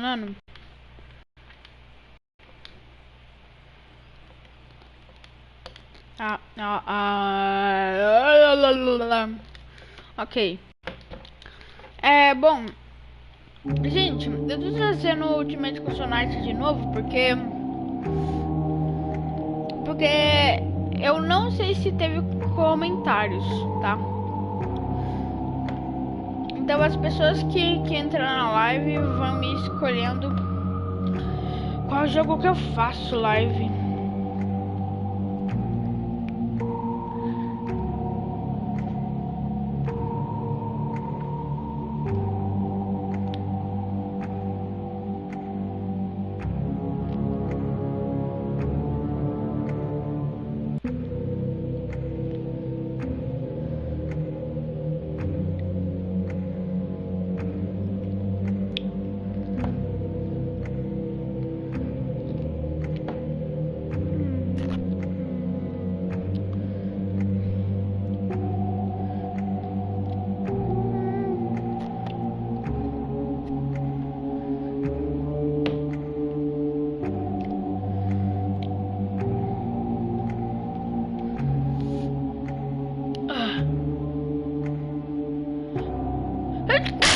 Mano. Ok. Bom. Gente, eu tô trazendo o Ultimate Customized de novo porque eu não sei se teve comentários, tá? Então as pessoas que entram na live vão me escolhendo qual jogo que eu faço live.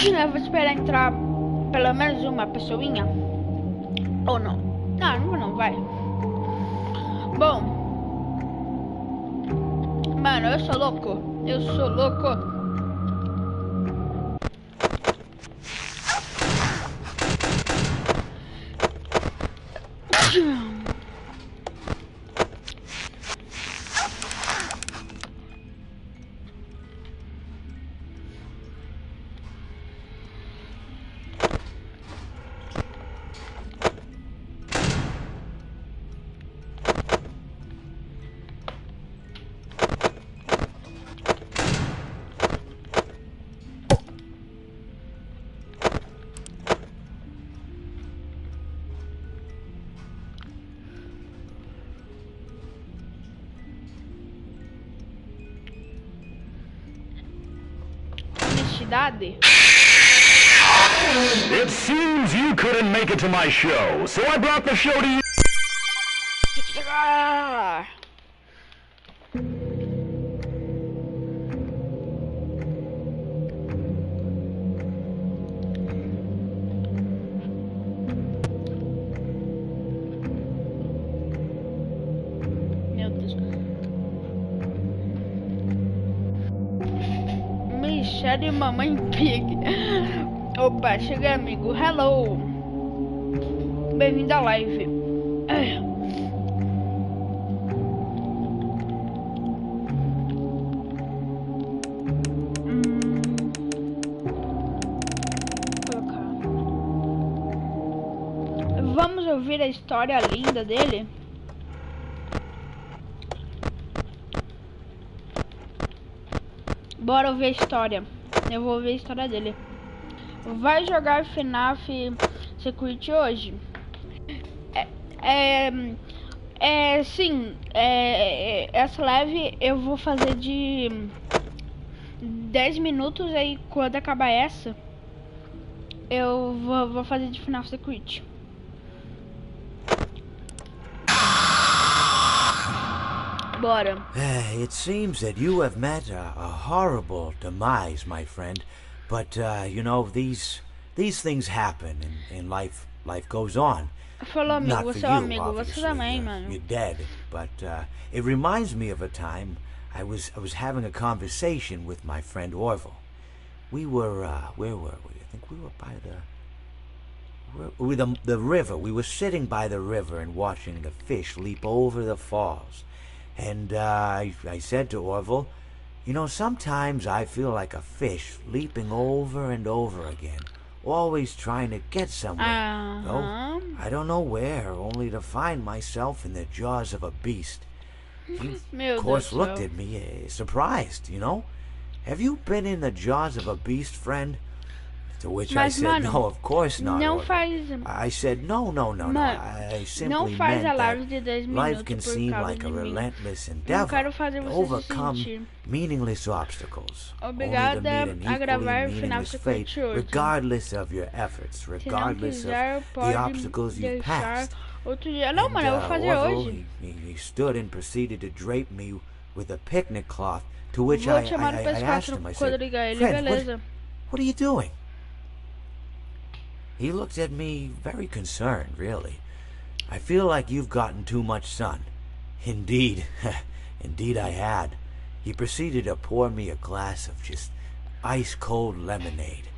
Eu vou esperar entrar pelo menos uma pessoinha. Ou não? Não vai. Bom. Mano, eu sou louco. Eu sou louco. Honestidade. It seems you couldn't make it to my show, so I brought the show to you. Meu Deus. Michelle e Mamãe Pig. Opa, chega amigo. Hello. Bem-vindo à live. Vamos ouvir a história linda dele. Bora ouvir a história. Eu vou ouvir a história dele. Vai jogar FNAF Security hoje? Sim. Essa live eu vou fazer de 10 minutos. Aí quando acabar essa, eu vou fazer de FNAF Security. Bora. It seems that you have met a horrible demise, my friend. But, you know, these things happen in life. Life goes on. Falou, amigo. Not for Você é um you, amigo. Você obviously. também, mano. You're dead. But it reminds me of a time I was having a conversation with my friend Orville. We were, where were we? I think we were by the river. We were sitting by the river and watching the fish leap over the falls. And I said to Orville, you know, sometimes I feel like a fish leaping over and over again, always trying to get somewhere. Though I don't know where, only to find myself in the jaws of a beast. He, of course, looked at me, surprised, you know. Have you been in the jaws of a beast, friend? To which I Mas, said, mano, no, of course not, não Orville. faz... I said, no. Mano, I não simply faz a meant live that de 10 life minutos can por seem causa like de a mim. relentless Não endeavor quero fazer to você se overcome sentir meaningless obstacles, only to meet obrigada an a equally gravar o final meaningless fate, 58. regardless of your efforts, Se não regardless of quiser, the pode obstacles you've deixar passed. outro dia. Não, And mano, eu vou fazer Orville, hoje. he stood and proceeded to drape me with a picnic cloth, to which Vou I te chamar no asked pescoço him, I quando said, ligar ele, friend, beleza. what are you doing? He looked at me very concerned, really. I feel like you've gotten too much sun. Indeed, indeed I had. He proceeded to pour me a glass of just ice-cold lemonade.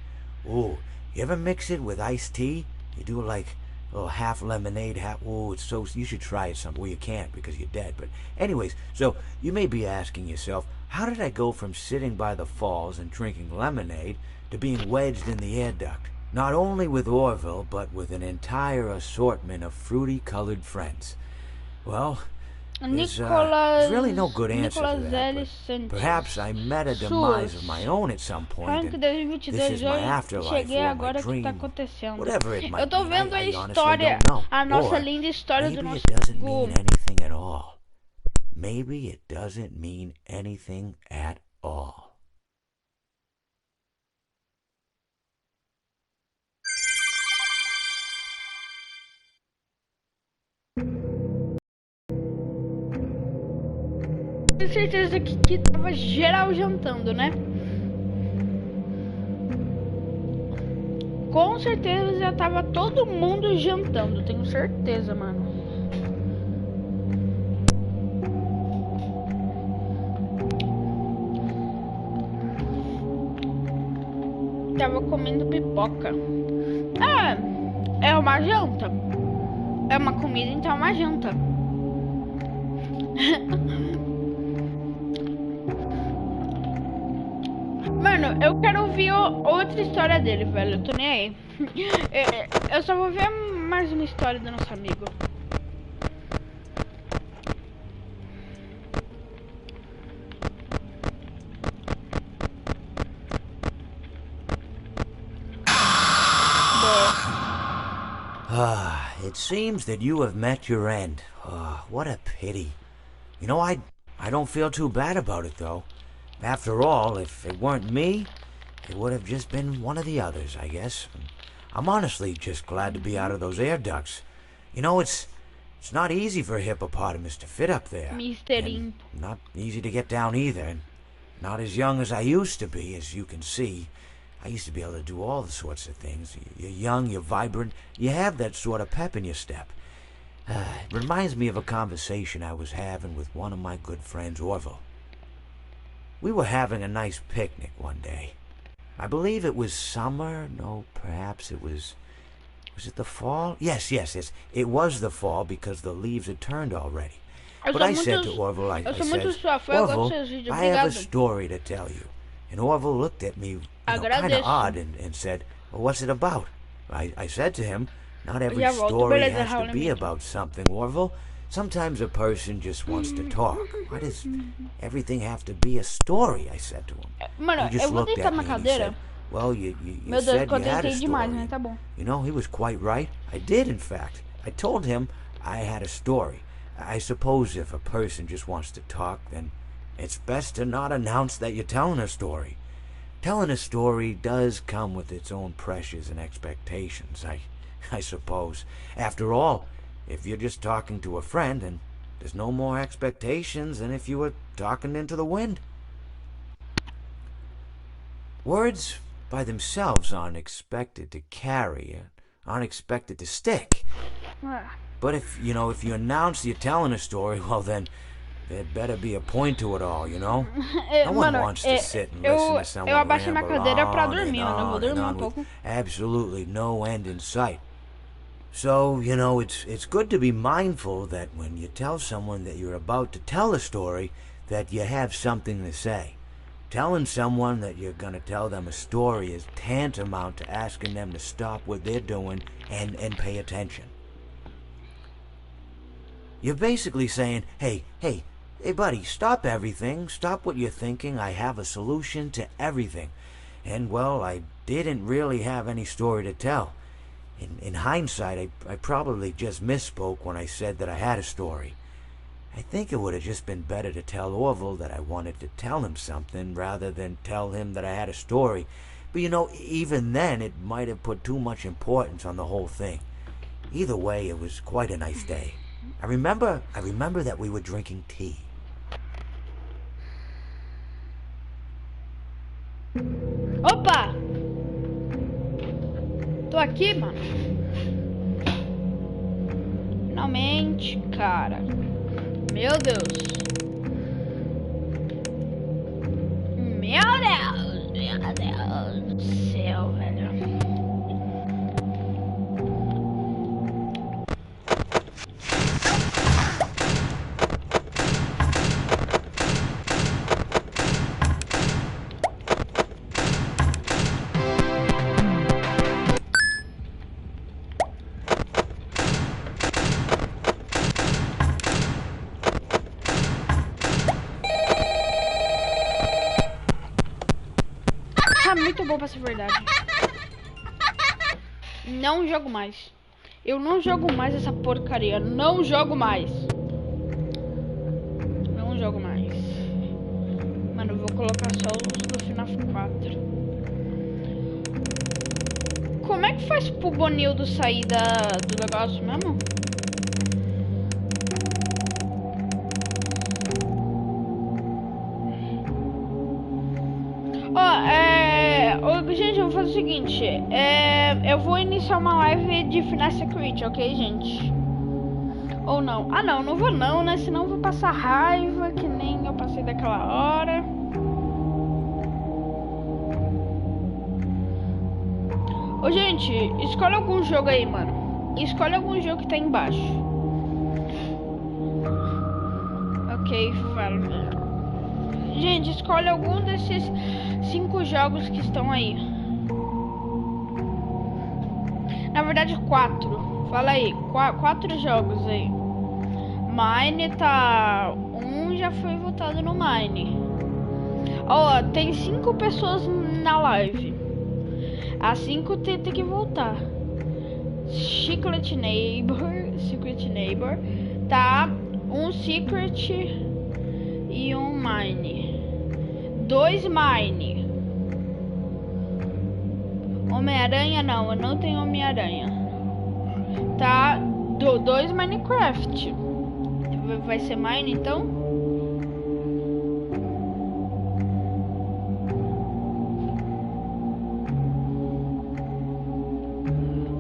Ooh, you ever mix it with iced tea? You do like a little half lemonade, half... Ooh, it's so... You should try it some... Well, you can't because you're dead. But anyways, so you may be asking yourself, how did I go from sitting by the falls and drinking lemonade to being wedged in the air duct? Not only with Orville, but with an entire assortment of fruity-colored friends. Well, there's really no good answer to that, but perhaps I met a demise of my own at some point, and this is my afterlife cheguei or my agora que tá dream, acontecendo. whatever it Eu might tô be. vendo a I honestly história, don't know. a nossa Or linda história do maybe nosso it doesn't mean anything at all. Maybe it doesn't mean anything at all. Tenho certeza que tava geral jantando, né? Com certeza já tava todo mundo jantando, tenho certeza, mano. Tava comendo pipoca. É uma janta. É uma comida, então é uma janta. Mano, eu quero ouvir outra história dele, velho. Eu tô nem aí. Eu só vou ver mais uma história do nosso amigo. It seems that you have met your end. What a pity. You know, I don't feel too bad about it, though. After all, if it weren't me, it would have just been one of the others, I guess. I'm honestly just glad to be out of those air ducts. You know, it's not easy for a hippopotamus to fit up there. Mr. Not easy to get down either. And not as young as I used to be, as you can see. I used to be able to do all sorts of things. You're young, you're vibrant, you have that sort of pep in your step. It reminds me of a conversation I was having with one of my good friends, Orville. We were having a nice picnic one day. I believe it was summer. No, perhaps it was... Was it the fall? Yes. It was the fall because the leaves had turned already. But I said to Orville, I said, Orville, I have a story to tell you. And Orville looked at me kind of odd and said, well, what's it about? I said to him, not every story has to be about something, Orville. Sometimes a person just wants to talk. Why does everything have to be a story? I said to him. Mano, He just looked at me and he said, well, you said you had a story. You know, he was quite right. I did, in fact. I told him I had a story. I suppose if a person just wants to talk, then it's best to not announce that you're telling a story. Telling a story does come with its own pressures and expectations, I suppose. After all, if you're just talking to a friend, and there's no more expectations than if you were talking into the wind. Words by themselves aren't expected to carry, aren't expected to stick. But if you announce you're telling a story, well then, there'd better be a point to it all, you know? No one wants to sit and listen to someone ramble on and on with absolutely no end in sight. So, it's good to be mindful that when you tell someone that you're about to tell a story, that you have something to say. Telling someone that you're going to tell them a story is tantamount to asking them to stop what they're doing and pay attention. You're basically saying, hey buddy, stop everything, stop what you're thinking, I have a solution to everything. And, well, I didn't really have any story to tell. In hindsight, I probably just misspoke when I said that I had a story. I think it would have just been better to tell Orville that I wanted to tell him something rather than tell him that I had a story. But even then, it might have put too much importance on the whole thing. Either way, it was quite a nice day. I remember that we were drinking tea. Opa! Tô aqui, mano. Finalmente, cara. Meu Deus. Meu Deus do céu, velho. Muito bom pra ser verdade. Não jogo mais. Eu não jogo mais essa porcaria. Não jogo mais. Não jogo mais. Mano, eu vou colocar só os do FNAF 4. Como é que faz pro Bonildo sair do negócio mesmo? Gente, eu vou fazer o seguinte, eu vou iniciar uma live de FNAF Secret, ok, gente? Ou não? Ah, não vou não, né? Senão eu vou passar raiva, que nem eu passei daquela hora. Ô, gente, escolhe algum jogo aí, mano. Escolhe algum jogo que tá embaixo. Ok, fala. Gente, escolhe algum desses 5 jogos que estão aí. Na verdade, 4. Fala aí, 4 jogos aí. Mine tá... já foi votado no Mine. Ó, tem 5 pessoas na live. As 5 tem que voltar. Secret Neighbor. Tá, um Secret e um Mine. 2 Mine. Homem-Aranha não, eu não tenho Homem-Aranha. Tá, 2 Minecraft. Vai ser Mine então?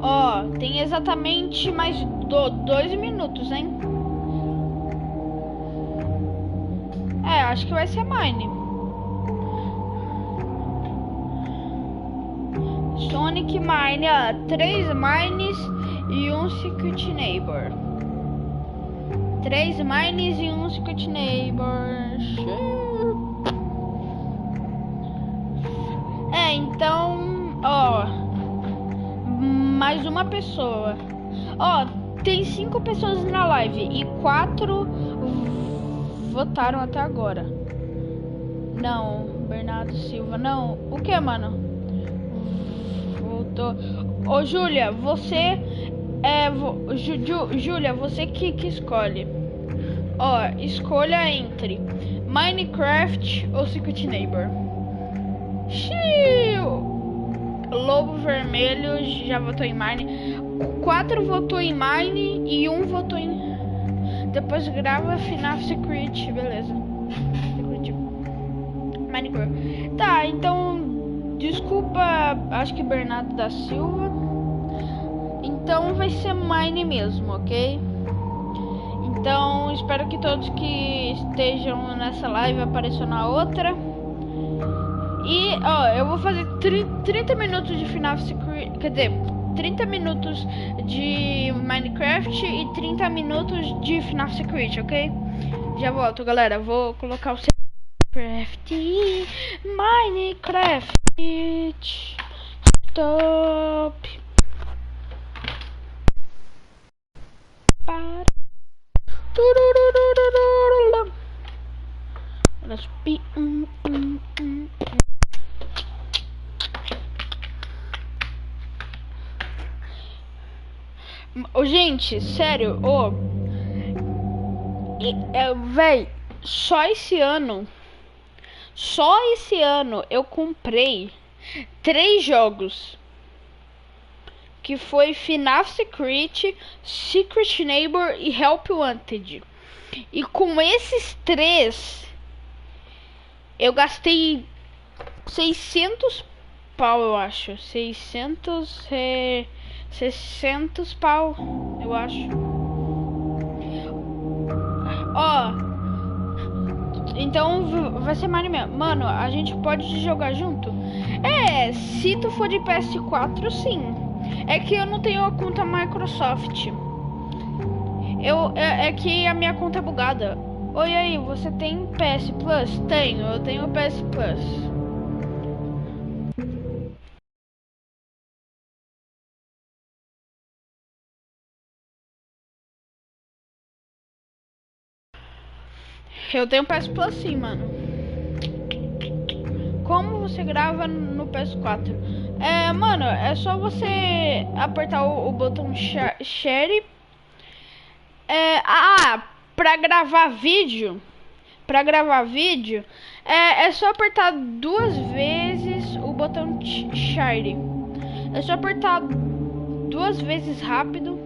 Ó, tem exatamente mais 2 minutos, hein? Acho que vai ser Mine. Sonic Mine, 3 Mines e um Secret Neighbor. 3 Mines e um Secret Neighbor. Então, ó, mais uma pessoa. Ó, tem 5 pessoas na live e 4 votaram até agora. Não, Bernardo Silva, não. O que, mano? Voltou. Ô, Júlia, você Júlia, você que escolhe. Ó, escolha entre Minecraft ou Secret Neighbor. Lobo Vermelho já votou em Mine. 4 votou em Mine e 1 votou em... Depois grava FNAF Secret, beleza. Secret Minecraft. Tá, então desculpa, acho que Bernardo da Silva. Então vai ser Mine mesmo, ok? Então espero que todos que estejam nessa live apareçam na outra. E ó, eu vou fazer 30 minutos de FNAF Secret, quer dizer, 30 minutos de Minecraft e 30 minutos de FNAF Secret, ok? Já volto, galera. Vou colocar o Minecraft. Stop. Para. Let's be. Gente, sério, véi, só esse ano eu comprei 3 jogos. Que foi FNAF Secret Neighbor e Help Wanted. E com esses 3 eu gastei 600 pau, eu acho. 600 pau, eu acho. Ó, então vai ser mais mesmo. Mano, a gente pode jogar junto? É, se tu for de PS4, sim. É que eu não tenho a conta Microsoft. É que a minha conta é bugada. Oi, aí, você tem PS Plus? Tenho, eu tenho PS Plus. Eu tenho PS Plus sim, mano. Como você grava no PS4? Mano, é só você apertar o botão share. Pra gravar vídeo. É só apertar 2 vezes o botão share. É só apertar 2 vezes rápido.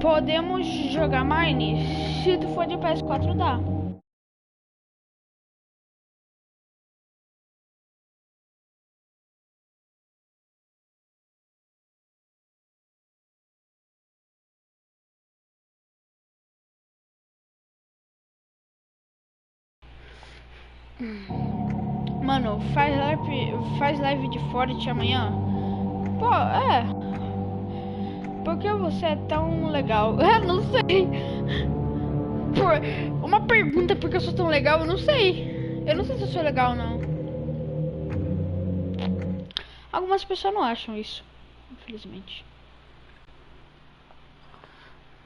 Podemos jogar Mine? Se tu for de PS4 dá. Mano, faz live de Forte amanhã. Pô, Por que você é tão legal? Eu não sei. Uma pergunta porque eu sou tão legal, eu não sei. Eu não sei se eu sou legal ou não. Algumas pessoas não acham isso, infelizmente.